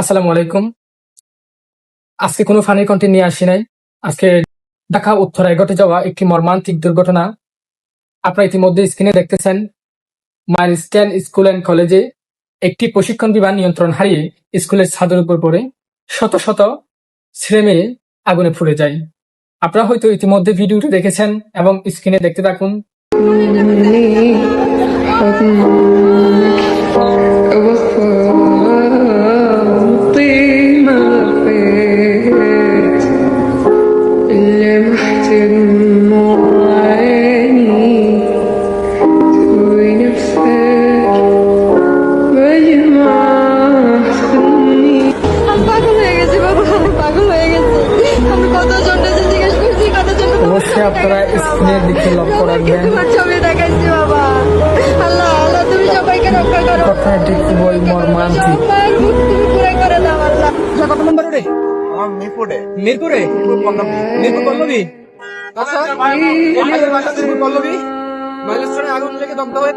আসসালামু আলাইকুম। আজকে কোনো ফানি কন্টেন্ট নিয়ে আসি নাই। আজকে ঢাকা উত্তরায় ঘটে যাওয়া একটি মর্মান্তিক দুর্ঘটনা। আপনারা ইতিমধ্যে স্ক্রিনে দেখতেছেন, মাইলস্টোন স্কুল অ্যান্ড কলেজে একটি প্রশিক্ষণ বিমান নিয়ন্ত্রণ হারিয়ে স্কুলের ছাদের উপর পড়ে শত শত ছেলেমেয়ে আগুনে পুড়ে যায়। আপনারা হয়তো ইতিমধ্যে ভিডিওটি দেখেছেন এবং স্ক্রিনে দেখতে থাকুন। অবশ্যই আপনারা স্ক্রিনের দিকে লক্ষ্য রাখবেন। ঘটনাটি খুবই মর্মান্তিক। কত নম্বর রে? আমার মিরপুরে মিরপুরে? মিরপুর পল্লবী। আচ্ছা, আমাদের বাসা মিরপুর পল্লবী। মাইলস্টোনে আগুন লেগে দগ্ধ হয়ে